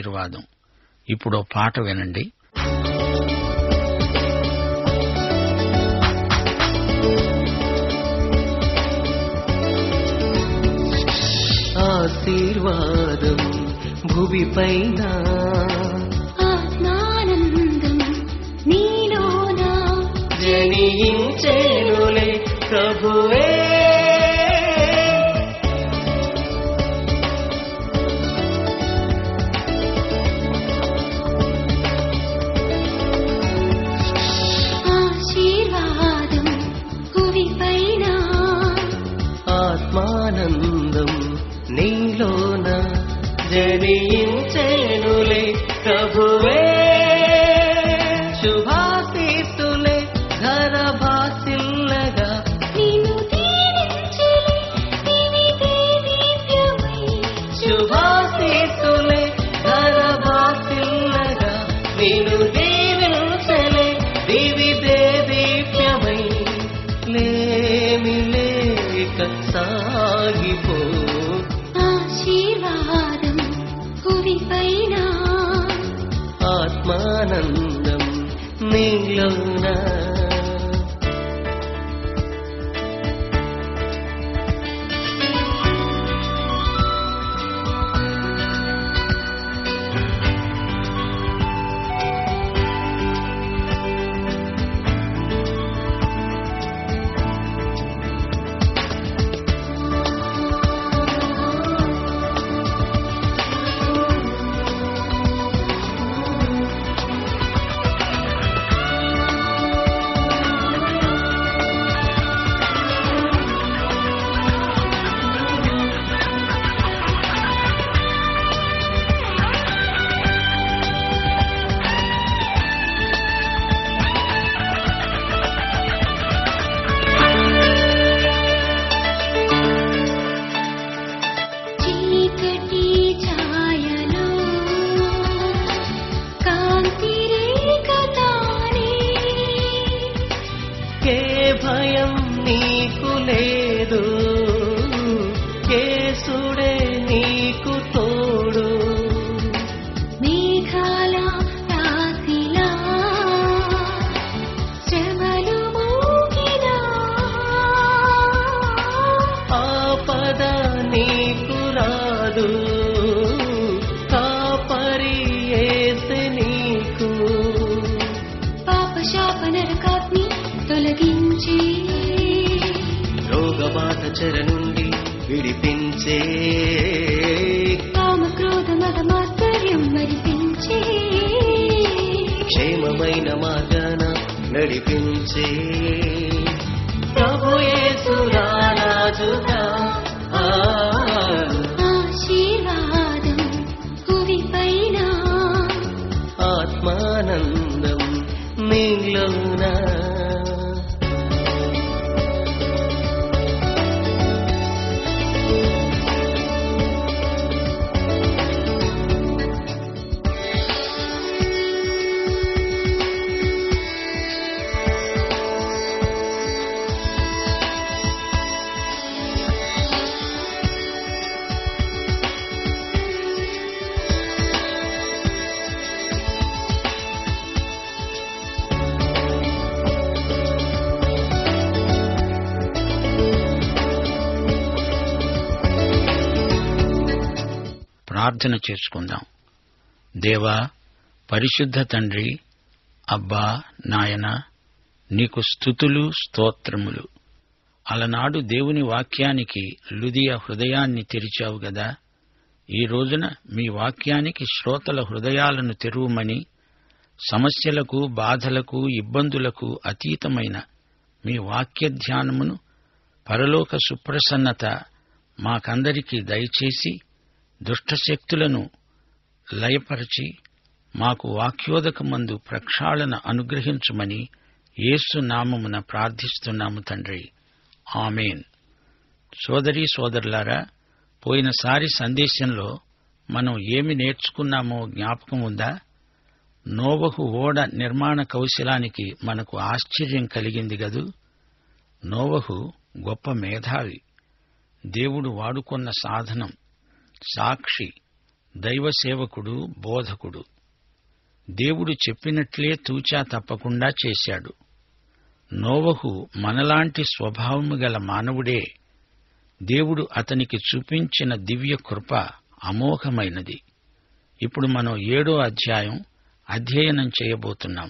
ఆశీర్వాదం. ఇప్పుడో పాట వినండి. ఆశీర్వాదం భూమిపైన, ఆత్మానందం నీలోన జనించెనులే ప్రభువే. ఆశీర్వాదం భూమిపైన, ఆత్మానందం నీలోన జనించెనులే ప్రభువే. శుభాశీస్సులే ధరభాసిల్లగా నిన్ను దీవించెలే దివి దేదీప్యమై. శుభాశీస్సులే ధరభాసిల్లగా నిన్ను దీవించెలే దివి దేదీప్యమై. లేమి లేక సాగిపో, ఆశీర్వాదం భూమిపైన, ఆత్మానందం నీలోన. చీకటి ఛాయలో కాంతి రేఖ తానే. ఏ భయం నీకు లేదు, యేసుడే నీకు తోడు. మేఘాల రాశిలా శ్రమలు మోగినా, ఆపద నీకు రాదు, కాపరి యేసే నీకు. పాప శాప నరకాగ్ని తొలగించి, రోగబాధ చెర నుండి విడిపించే, కామ క్రోధ మద మాత్సర్యం మరిపించి, క్షేమమైన మార్గాన నడిపించే ప్రభు యేసు రాజుగా. ఆశీర్వాదం భూమిపైన, ఆత్మానందం నీలోన. ప్రార్థన చేసుకుందాం. దేవా, పరిశుద్ధ తండ్రి, అబ్బా, నాయన, నీకు స్తుతులు స్తోత్రములు. అలనాడు దేవుని వాక్యానికి లుదియ హృదయాన్ని తెరిచావు గదా. ఈ రోజున మీ వాక్యానికి శ్రోతల హృదయాలను తెరువమని, సమస్యలకు, బాధలకు, ఇబ్బందులకు అతీతమైన మీ వాక్య ధ్యానమును, పరలోక సుప్రసన్నత మాకందరికీ దయచేసి దుష్టశక్తులను లయపరచి మాకు వాక్యోదకమందు ప్రక్షాళన అనుగ్రహించుమని యేసు నామమున ప్రార్థిస్తున్నాము తండ్రి. ఆమేన్. సోదరీ సోదరులారా, పోయినసారి సందేశంలో మనం ఏమి నేర్చుకున్నామో జ్ఞాపకం ఉందా? నోవహు ఓడ నిర్మాణ కౌశలానికి మనకు ఆశ్చర్యం కలిగింది గదు. నోవహు గొప్ప మేధావి, దేవుడు వాడుకున్న సాధనం, సాక్షి, దైవసేవకుడు, బోధకుడు. దేవుడు చెప్పినట్లే తూచా తప్పకుండా చేశాడు. నోవహు మనలాంటి స్వభావము గల మానవుడే. దేవుడు అతనికి చూపించిన దివ్య కృప అమోఘమైనది. ఇప్పుడు మనం 7వ అధ్యాయం అధ్యయనం చేయబోతున్నాం.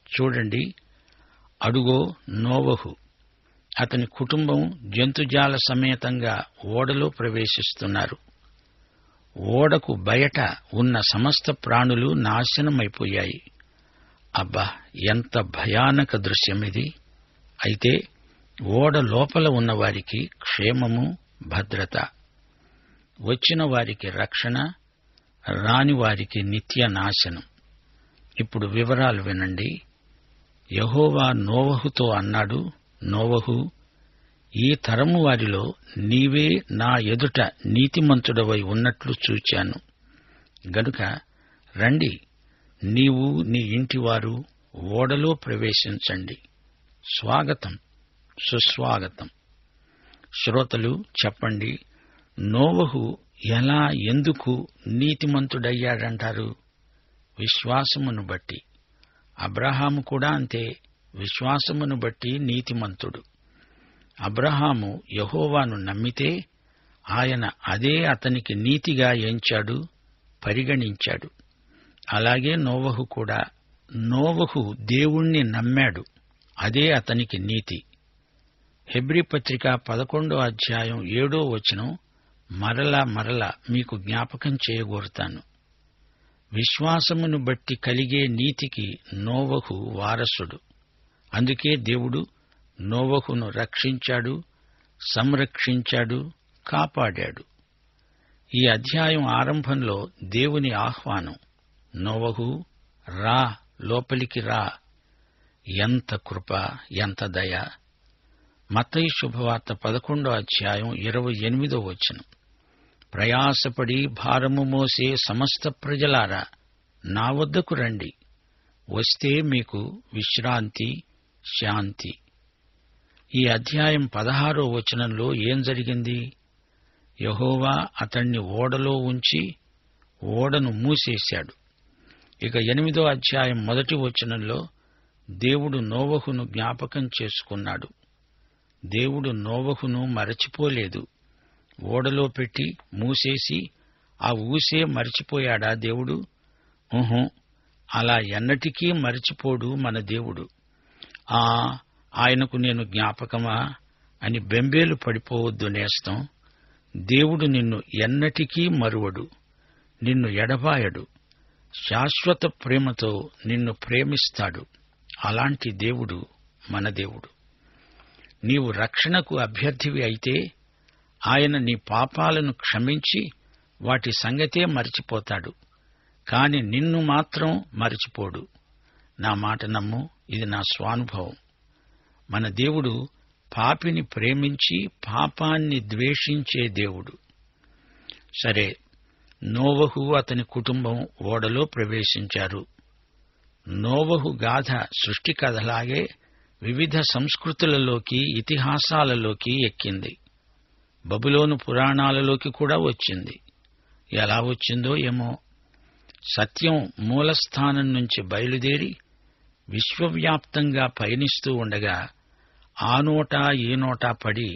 చూడండి. అడుగో నోవహు, అతని కుటుంబం జంతుజాల సమేతంగా ఓడలో ప్రవేశిస్తున్నారు. ఓడకు బయట ఉన్న సమస్త ప్రాణులు నాశనమైపోయాయి. అబ్బా, ఎంత భయానక దృశ్యమిది! అయితే ఓడ లోపల ఉన్నవారికి క్షేమము, భద్రత. వచ్చిన వారికి రక్షణ, రాని వారికి నిత్య నాశనం. ఇప్పుడు వివరాలు వినండి. యెహోవా నోవహుతో అన్నాడు, నోవహు, ఈ తరము వారిలో నీవే నా ఎదుట నీతిమంతుడవై ఉన్నట్లు చూచాను. గనుక రండి, నీవు నీ ఇంటివారు ఓడలో ప్రవేశించండి. స్వాగతం, సుస్వాగతం. శ్రోతలు చెప్పండి, నోవహు ఎలా, ఎందుకు నీతిమంతుడయ్యాడంటారు? విశ్వాసమును బట్టి. అబ్రహాము కూడా అంతే, విశ్వాసమును బట్టి నీతిమంతుడు. అబ్రహాము యెహోవాను నమ్మితే ఆయన అదే అతనికి నీతిగా ఎంచాడు, పరిగణించాడు. అలాగే నోవహు కూడా. నోవహు దేవుణ్ణి నమ్మాడు, అదే అతనికి నీతి. హెబ్రీ పత్రిక 11వ అధ్యాయం 7వ వచనం మరలా మీకు జ్ఞాపకం చేయగోరుతాను. విశ్వాసమును బట్టి కలిగే నీతికి నోవహు వారసుడు. అందుకే దేవుడు నోవహును రక్షించాడు, సంరక్షించాడు, కాపాడాడు. ఈ అధ్యాయం ఆరంభంలో దేవుని ఆహ్వానం, నోవహు రా, లోపలికి రా. ఎంత కృప, ఎంత దయ! మత్తయి శుభవార్త 11వ అధ్యాయం 28వ వచనం, ప్రయాసపడి భారము మోసే సమస్త ప్రజలారా, నా వద్దకు రండి, వస్తే మీకు విశ్రాంతి, శాంతి. ఈ అధ్యాయం 16వ వచనంలో ఏం జరిగింది? యెహోవా అతణ్ణి ఓడలో ఉంచి ఓడను మూసేశాడు. ఇక 8వ అధ్యాయం 1వ వచనంలో దేవుడు నోవహును జ్ఞాపకం చేసుకున్నాడు. దేవుడు నోవహును మరచిపోలేదు. ఓడలో పెట్టి మూసేసి ఆ ఊసే మరచిపోయాడా దేవుడు? అలా ఎన్నటికీ మరచిపోడు మన దేవుడు. ఆయనకు నేను జ్ఞాపకమా అని బెంబేలు పడిపోవద్దు నేస్తం. దేవుడు నిన్ను ఎన్నటికీ మరువడు, నిన్ను ఎడబాయడు. శాశ్వత ప్రేమతో నిన్ను ప్రేమిస్తాడు. అలాంటి దేవుడు మన దేవుడు. నీవు రక్షణకు అభ్యర్థివి అయితే ఆయన నీ పాపాలను క్షమించి వాటి సంగతే మరిచిపోతాడు. కాని నిన్ను మాత్రం మరిచిపోడు. నా మాట నమ్ము, ఇది నా స్వానుభవం. మన దేవుడు పాపిని ప్రేమించి పాపాన్ని ద్వేషించే దేవుడు. సరే, నోవహు అతని కుటుంబం ఓడలో ప్రవేశించారు. నోవహు గాథ సృష్టి కథలాగే వివిధ సంస్కృతులలోకి, ఇతిహాసాలలోకి ఎక్కింది. బబులోను పురాణాలలోకి కూడా వచ్చింది. ఎలా వచ్చిందో ఏమో. సత్యం మూలస్థానం నుంచి బయలుదేరి విశ్వవ్యాప్తంగా పయనిస్తూ ఉండగా ఆ నోటా ఈ నోటా పడి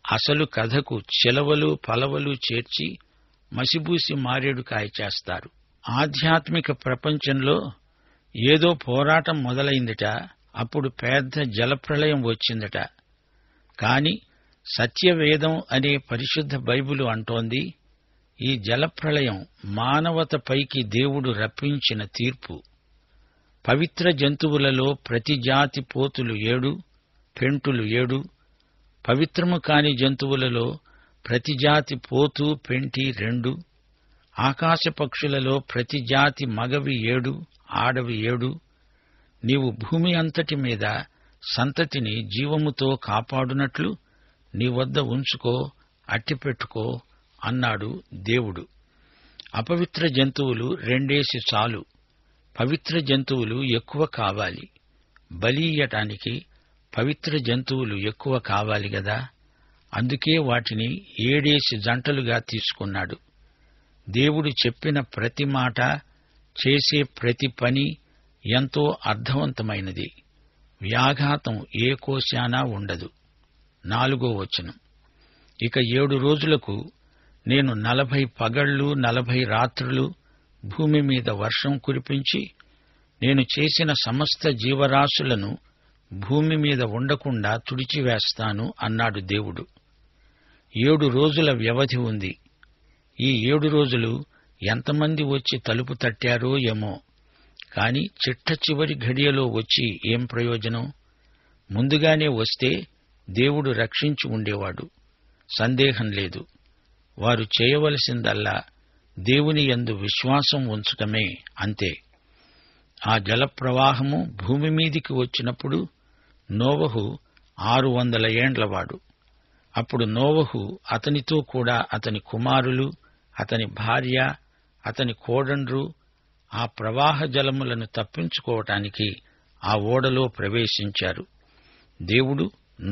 అసలు కథకు చిలవలు పలవలు చేర్చి మసిబూసి మారేడు కాయ చేస్తారు. ఆధ్యాత్మిక ప్రపంచంలో ఏదో పోరాటం మొదలైందట. అప్పుడు పెద్ద జలప్రళయం వచ్చిందట. కాని సత్యవేదం అనే పరిశుద్ధ బైబిలు అంటోంది, ఈ జలప్రళయం మానవతపైకి దేవుడు రప్పించిన తీర్పు. పవిత్ర జంతువులలో ప్రతి జాతి పోతులు 7, పెంటులు 7, పవిత్రము కాని జంతువులలో ప్రతి జాతి పోతు, పెంటి 2, ఆకాశ పక్షులలో ప్రతి జాతి మగవి 7, ఆడవి 7. నీవు భూమి అంతటి మీద సంతతిని జీవముతో కాపాడునట్లు నీ వద్ద ఉంచుకో, అట్టిపెట్టుకో అన్నాడు దేవుడు. అపవిత్ర జంతువులు 2 చాలు. పవిత్ర జంతువులు ఎక్కువ కావాలి. బలి ఇయ్యటానికి పవిత్ర జంతువులు ఎక్కువ కావాలి గదా. అందుకే వాటిని 7 జంటలుగా తీసుకున్నాడు. దేవుడు చెప్పిన ప్రతి మాట, చేసే ప్రతి పని ఎంతో అర్థవంతమైనది. వ్యాఘాతం ఏ కోశానా ఉండదు. 4వ వచనం. ఇక 7 రోజులకు నేను 40 పగళ్లు 40 రాత్రులు భూమి మీద వర్షం కురిపించి, నేను చేసిన సమస్త జీవరాశులను భూమి మీద ఉండకుండా తుడిచివేస్తాను అన్నాడు దేవుడు. 7 రోజుల వ్యవధి ఉంది. ఈ 7 రోజులు ఎంతమంది వచ్చి తలుపు తట్టారో ఏమో, కాని చిట్ట చివరి ఘడియలో వచ్చి ఏం ప్రయోజనం? ముందుగానే వస్తే దేవుడు రక్షించి ఉండేవాడు, సందేహం లేదు. వారు చేయవలసిందల్లా దేవుని యందు విశ్వాసం ఉంచటమే, అంతే. ఆ జలప్రవాహము భూమి మీదికి వచ్చినప్పుడు నోవహు 600 ఏండ్లవాడు. అప్పుడు నోవహు, అతనితో కూడా అతని కుమారులు, అతని భార్య, అతని కోడండ్రు ఆ ప్రవాహ జలములను తప్పించుకోవటానికి ఆ ఓడలో ప్రవేశించారు. దేవుడు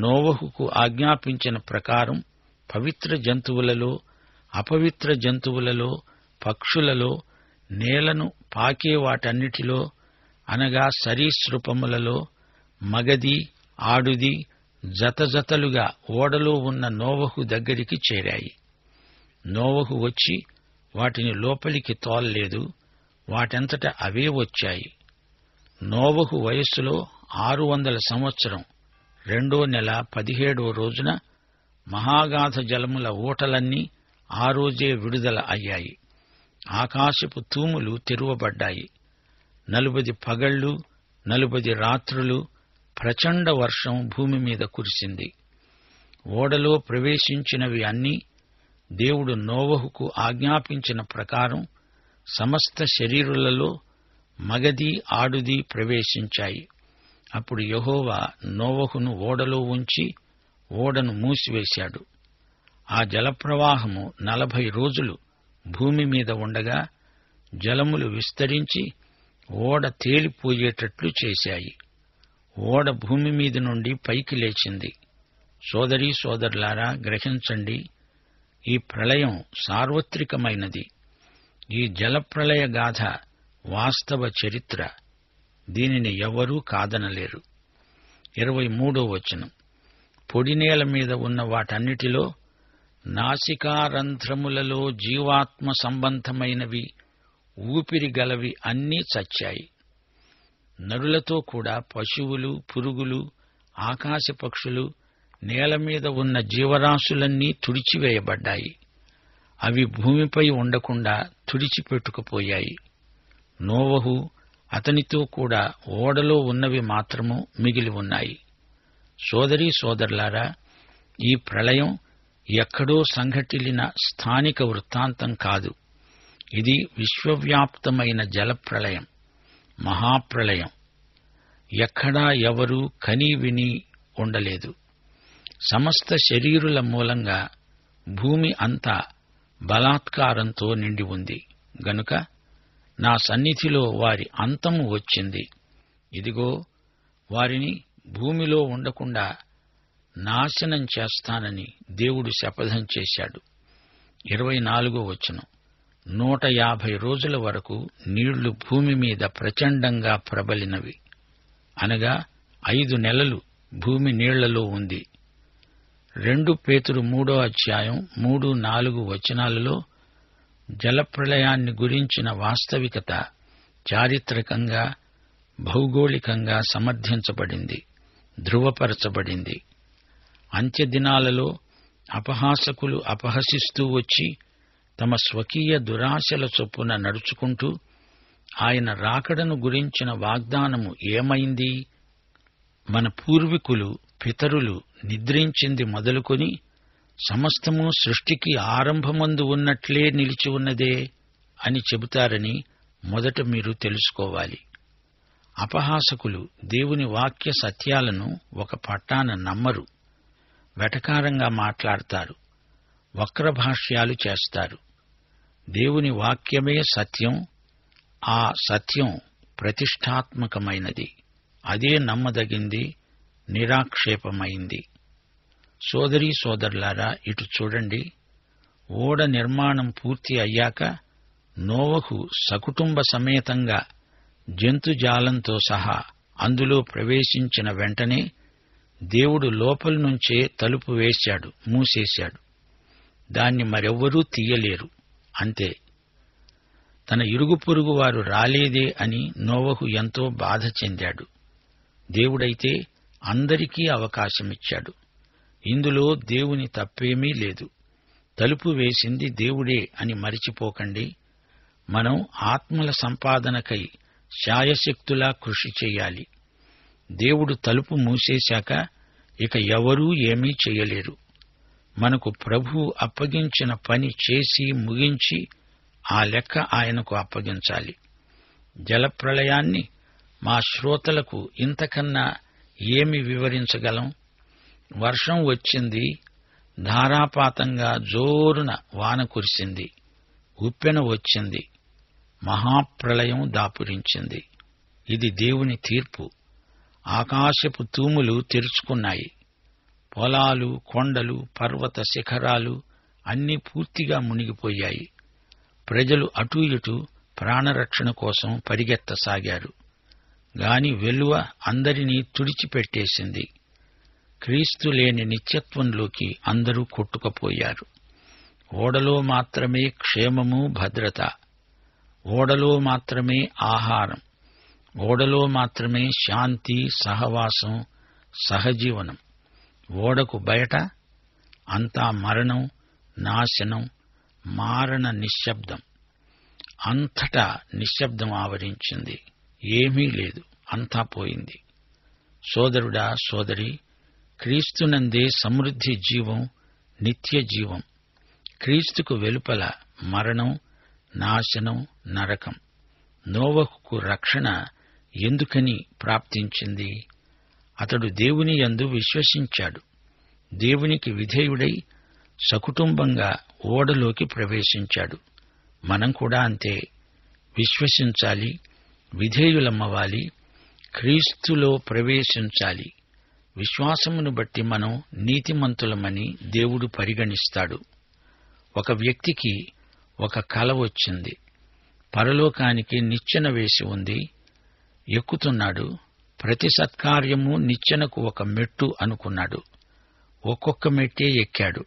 నోవహుకు ఆజ్ఞాపించిన ప్రకారం పవిత్ర జంతువులలో, అపవిత్ర జంతువులలో, పక్షులలో, నేలను పాకే వాటన్నిటిలో అనగా సరీసృపములలో మగది, ఆడుది జతజతలుగా ఓడలో ఉన్న నోవహు దగ్గరికి చేరాయి. నోవహు వచ్చి వాటిని లోపలికి తోల్లేదు, వాటంతట అవే వచ్చాయి. నోవహు వయస్సులో 600 సంవత్సరం 2వ నెల 17వ రోజున మహాగాధ జలముల ఊటలన్నీ ఆ రోజే విడుదల అయ్యాయి. ఆకాశపు తూములు తెరువబడ్డాయి. 40 పగళ్లు 40 రాత్రులు ప్రచండ వర్షం భూమి మీద కురిసింది. ఓడలో ప్రవేశించినవి అన్నీ దేవుడు నోవహుకు ఆజ్ఞాపించిన ప్రకారం సమస్త శరీరులలో మగది, ఆడుది ప్రవేశించాయి. అప్పుడు యెహోవా నోవహును ఓడలో ఉంచి ఓడను మూసివేశాడు. ఆ జలప్రవాహము 40 రోజులు భూమి మీద ఉండగా జలములు విస్తరించి ఓడ తేలిపోయేటట్లు చేశాయి. ఓడ భూమి మీద నుండి పైకి లేచింది. సోదరీ సోదరులారా, గ్రహించండి, ఈ ప్రళయం సార్వత్రికమైనది. ఈ జలప్రళయ గాథ వాస్తవ చరిత్ర. దీనిని ఎవరూ కాదనలేరు. 23వ వచనం. పొడినేల మీద ఉన్న వాటన్నిటిలో నాసికారంధ్రములలో జీవాత్మ సంబంధమైనవి, ఊపిరి గలవి అన్నీ చచ్చాయి. నరులతో కూడా పశువులు, పురుగులు, ఆకాశ పక్షులు, నేల మీద ఉన్న జీవరాశులన్నీ తుడిచివేయబడ్డాయి. అవి భూమిపై ఉండకుండా తుడిచిపెట్టుకుపోయాయి. నోవహు, అతనితో కూడా ఓడలో ఉన్నవి మాత్రము మిగిలి ఉన్నాయి. సోదరీ సోదరులారా, ఈ ప్రళయం ఎక్కడో సంఘటిల్లిన స్థానిక వృత్తాంతం కాదు. ఇది విశ్వవ్యాప్తమైన జలప్రళయం, మహాప్రళయం. ఎక్కడా ఎవరూ కనీ విని ఉండలేదు. సమస్త శరీరుల మూలంగా భూమి అంతా బలాత్కారంతో నిండి ఉంది గనుక నా సన్నిధిలో వారి అంతము వచ్చింది. ఇదిగో, వారిని భూమిలో ఉండకుండా నాశనం చేస్తానని దేవుడు శపథం చేశాడు. 24వ వచనం. 150 రోజుల వరకు నీళ్లు భూమి మీద ప్రచండంగా ప్రబలినవి. అనగా 5 నెలలు భూమి నీళ్లలో ఉంది. 2 పేతురు 3వ అధ్యాయం 3-4 వచనాలలో జలప్రళయాన్ని గురించిన వాస్తవికత చారిత్రకంగా, భౌగోళికంగా సమర్థించబడింది, ధృవపరచబడింది. అంత్యదినాలలో అపహాసకులు అపహసిస్తూ వచ్చి తమ స్వకీయ దురాశల చొప్పున నడుచుకుంటూ ఆయన రాకడను గురించిన వాగ్దానము ఏమైంది? మన పూర్వీకులు, పితరులు నిద్రించింది మొదలుకొని సమస్తము సృష్టికి ఆరంభమందు ఉన్నట్లే నిలిచి ఉన్నదే అని చెబుతారని మొదట మీరు తెలుసుకోవాలి. అపహాసకులు దేవుని వాక్య సత్యాలను ఒక పట్టాన నమ్మరు, వెటకారంగా మాట్లాడతారు, వక్రభాష్యాలు చేస్తారు. దేవుని వాక్యమే సత్యం, ఆ సత్యం ప్రతిష్ఠాత్మకమైనది, అదే నమ్మదగింది, నిరాక్షేపమైంది. సోదరీ సోదరులారా, ఇటు చూడండి. ఓడ నిర్మాణం పూర్తి అయ్యాక నోవహు సకుటుంబ సమేతంగా జంతుజాలంతో సహా అందులో ప్రవేశించిన వెంటనే దేవుడు లోపలి నుంచే తలుపు వేశాడు, మూసేశాడు. దాన్ని మరెవ్వరూ తీయలేరు. అంతే. తన ఇరుగు పొరుగు వారు రాలేదే అని నోవహు ఎంతో బాధ చెందాడు. దేవుడైతే అందరికీ అవకాశమిచ్చాడు. ఇందులో దేవుని తప్పేమీ లేదు. తలుపు వేసింది దేవుడే అని మరిచిపోకండి. మనం ఆత్మల సంపాదనకై శాయశక్తులా కృషి చెయ్యాలి. దేవుడు తలుపు మూసేశాక ఇక ఎవరూ ఏమీ చెయ్యలేరు. మనకు ప్రభువు అప్పగించిన పని చేసి ముగించి ఆ లెక్క ఆయనకు అప్పగించాలి. జలప్రళయాన్ని మా శ్రోతలకు ఇంతకన్నా ఏమి వివరించగలం? వర్షం వచ్చింది, ధారాపాతంగా జోరున వాన కురిసింది, ఉప్పెన వచ్చింది, మహాప్రళయం దాపురించింది. ఇది దేవుని తీర్పు. ఆకాశపు తూములు తెరుచుకున్నాయి. పొలాలు, కొండలు, పర్వత శిఖరాలు అన్నీ పూర్తిగా మునిగిపోయాయి. ప్రజలు అటూ ఇటూ ప్రాణరక్షణ కోసం పరిగెత్తసాగారు. గాని వెలువ అందరినీ తుడిచిపెట్టేసింది. క్రీస్తు లేని నిత్యత్వంలోకి అందరూ కొట్టుకుపోయారు. ఓడలో మాత్రమే క్షేమము, భద్రత. ఓడలో మాత్రమే ఆహారం. ఓడలో మాత్రమే శాంతి, సహవాసం, సహజీవనం. ఓడకు బయట అంతా మరణం, నాశనం, మారణ నిశ్శబ్దం. అంతటా నిశ్శబ్దం ఆవరించింది. ఏమీ లేదు, అంతా పోయింది. సోదరుడా, సోదరి, క్రీస్తునందే సమృద్ధి జీవం, నిత్య జీవం. క్రీస్తుకు వెలుపల మరణం, నాశనం, నరకం. నోవహుకు రక్షణ ఎందుకని ప్రాప్తించింది? అతడు దేవుని యందు విశ్వసించాడు. దేవునికి విధేయుడై సకుటుంబంగా ఓడలోకి ప్రవేశించాడు. మనం కూడా అంతే. విశ్వసించాలి, విధేయులమ్మవాలి, క్రీస్తులో ప్రవేశించాలి. విశ్వాసమును బట్టి మనం నీతిమంతులమని దేవుడు పరిగణిస్తాడు. ఒక వ్యక్తికి ఒక కల వచ్చింది. పరలోకానికి నిచ్చెన వేసి ఉంది. ఎక్కుతున్నాడు. ప్రతి సత్కార్యము నిచ్చెనకు ఒక మెట్టు అనుకున్నాడు. ఒక్కొక్క మెట్టే ఎక్కాడు.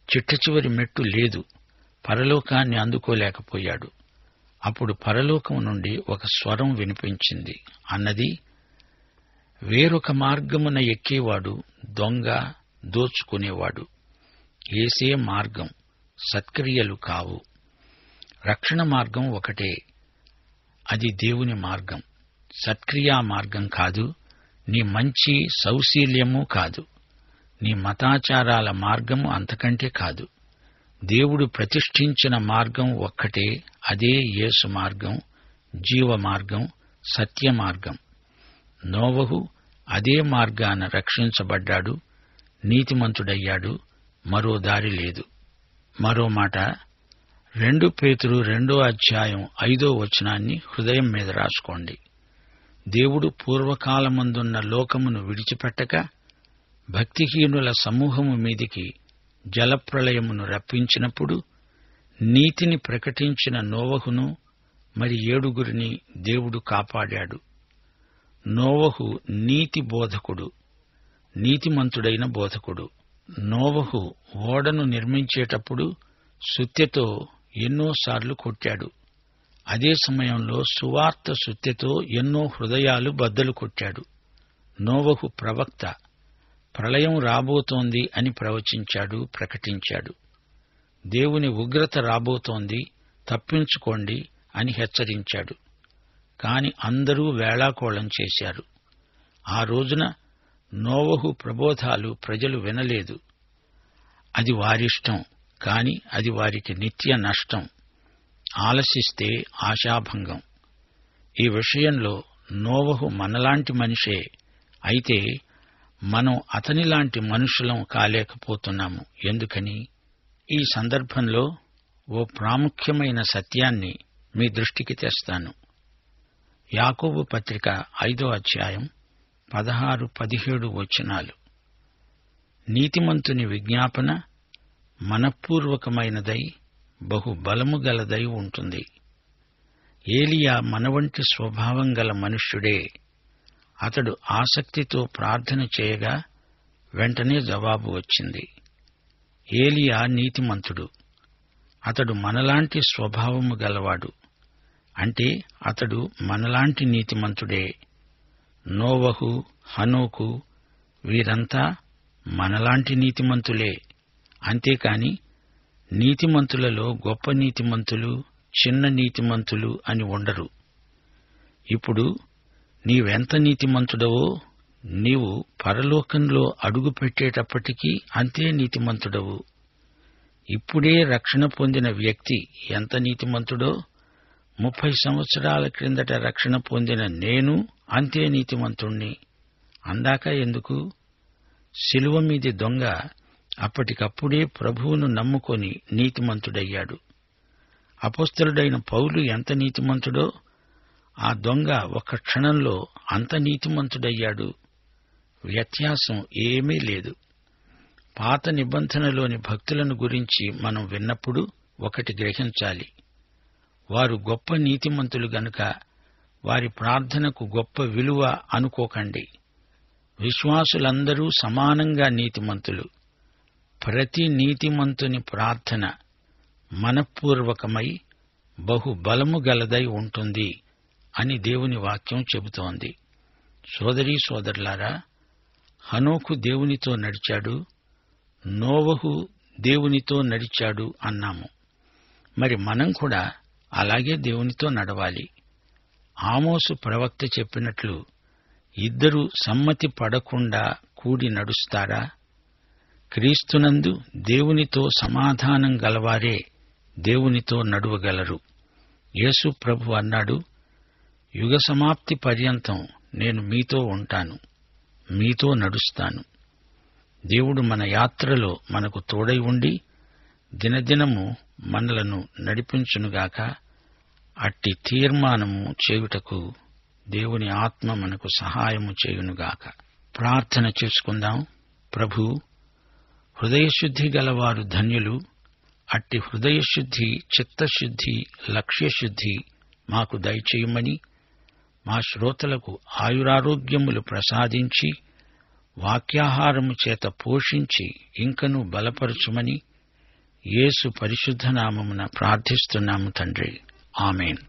చిట్టచివరి మెట్టు లేదు. పరలోకాన్ని అందుకోలేకపోయాడు. అప్పుడు పరలోకం నుండి ఒక స్వరం వినిపించింది. అన్నది, వేరొక మార్గమున ఎక్కేవాడు దొంగ, దోచుకునేవాడు. ఏసే మార్గం, సత్క్రియలు కావు. రక్షణ మార్గం ఒకటే. అది దేవుని మార్గం. సత్క్రియా మార్గం కాదు. నీ మంచి సౌశీల్యము కాదు. నీ మతాచారాల మార్గము అంతకంటే కాదు. దేవుడు ప్రతిష్ఠించిన మార్గం ఒక్కటే. అదే యేసు మార్గం, జీవ మార్గం, సత్య మార్గం. నోవహు అదే మార్గాన రక్షించబడ్డాడు, నీతిమంతుడయ్యాడు. మరో దారి లేదు. మరో మాట, 2 పేతురు 2:5 హృదయం మీద రాసుకోండి. దేవుడు పూర్వకాలమందున్న లోకమును విడిచిపెట్టక భక్తిహీనుల సమూహము మీదికి జలప్రళయమును రప్పించినప్పుడు నీతిని ప్రకటించిన నోవహును మరి 7 దేవుడు కాపాడాడు. నోవహు నీతి బోధకుడు, నీతిమంతుడైన బోధకుడు. నోవహు ఓడను నిర్మించేటప్పుడు సుత్తెతో ఎన్నోసార్లు కొట్టాడు. అదే సమయంలో సువార్త సుత్తెతో ఎన్నో హృదయాలు బద్దలు కొట్టాడు. నోవహు ప్రవక్త. ప్రళయం రాబోతోంది అని ప్రవచించాడు, ప్రకటించాడు. దేవుని ఉగ్రత రాబోతోంది, తప్పించుకోండి అని హెచ్చరించాడు. కాని అందరూ వేళాకోళం చేశారు. ఆ రోజున నోవహు ప్రబోధాలు ప్రజలు వినలేదు. అది వారిష్టం, కాని అది వారికి నిత్య నష్టం. ఆలసిస్తే ఆశాభంగం. ఈ విషయంలో నోవహు మనలాంటి మనిషే. అయితే మనం అతనిలాంటి మనుషులం కాలేకపోతున్నాము. ఎందుకని? ఈ సందర్భంలో ఓ ప్రాముఖ్యమైన సత్యాన్ని మీ దృష్టికి తెస్తాను. యాకోబు పత్రిక 5:16-17 నీతిమంతుని విజ్ఞాపన మనఃపూర్వకమైనదై బహు బలము గలదై ఉంటుంది. ఏలియా మనవంటి స్వభావం గల మనుష్యుడే. అతడు ఆసక్తితో ప్రార్థన చేయగా వెంటనే జవాబు వచ్చింది. ఏలియా నీతిమంతుడు. అతడు మనలాంటి స్వభావము గలవాడు. అంటే అతడు మనలాంటి నీతిమంతుడే. నోవహు, హనోకు వీరంతా మనలాంటి నీతిమంతులే. అంతేకాని నీతిమంతులలో గొప్ప నీతిమంతులు, చిన్న నీతిమంతులు అని ఉండరు. ఇప్పుడు నీవెంత నీతిమంతుడవో నీవు పరలోకంలో అడుగు పెట్టేటప్పటికీ అంతే నీతిమంతుడవు. ఇప్పుడే రక్షణ పొందిన వ్యక్తి ఎంత నీతిమంతుడో 30 సంవత్సరాల క్రిందట రక్షణ పొందిన నేను అంతే నీతిమంతుణ్ణి. అందాక ఎందుకు? శిలువ మీది దొంగ అప్పటికప్పుడే ప్రభువును నమ్ముకొని నీతిమంతుడయ్యాడు. అపొస్తలుడైన పౌలు ఎంత నీతిమంతుడో ఆ దొంగ ఒక్క క్షణంలో అంత నీతిమంతుడయ్యాడు. వ్యత్యాసం ఏమీ లేదు. పాత నిబంధనలోని భక్తులను గురించి మనం విన్నప్పుడు ఒకటి గ్రహించాలి. వారు గొప్ప నీతిమంతులు గనుక వారి ప్రార్థనకు గొప్ప విలువ అనుకోకండి. విశ్వాసులందరూ సమానంగా నీతిమంతులు. ప్రతి నీతిమంతుని ప్రార్థన మనఃపూర్వకమై బహుబలము గలదై ఉంటుంది అని దేవుని వాక్యం చెబుతోంది. సోదరీ సోదరులారా, హనోకు దేవునితో నడిచాడు, నోవహు దేవునితో నడిచాడు అన్నాము. మరి మనం కూడా అలాగే దేవునితో నడవాలి. ఆమోసు ప్రవక్త చెప్పినట్లు ఇద్దరు సమ్మతి పడకుండా కూడి నడుస్తారా? క్రీస్తునందు దేవునితో సమాధానం గలవారే దేవునితో నడువగలరు. యేసు ప్రభు అన్నాడు, యుగ సమాప్తి పర్యంతం నేను మీతో ఉంటాను, మీతో నడుస్తాను. దేవుడు మన యాత్రలో మనకు తోడై ఉండి దినదినము మనలను నడిపించునుగాక. అట్టి తీర్మానము చేయుటకు దేవుని ఆత్మ మనకు సహాయము చేయునుగాక. ప్రార్థన చేసుకుందాం. ప్రభూ, హృదయశుద్ధి గలవారు ధన్యులు. అట్టి హృదయశుద్ధి, చిత్తశుద్ధి, లక్ష్యశుద్ధి మాకు దయచేయమని, మా శ్రోతలకు ఆయురారోగ్యములు ప్రసాదించి వాక్యాహారము చేత పోషించి ఇంకనూ బలపరచుమని యేసు పరిశుద్ధ నామమున ప్రార్థిస్తున్నాము తండ్రి. ఆమేన్.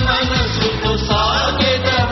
మనసుతో సాగెదవా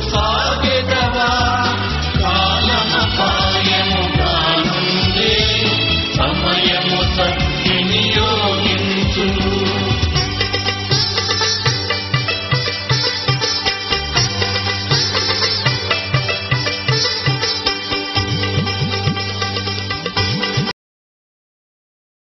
సాగే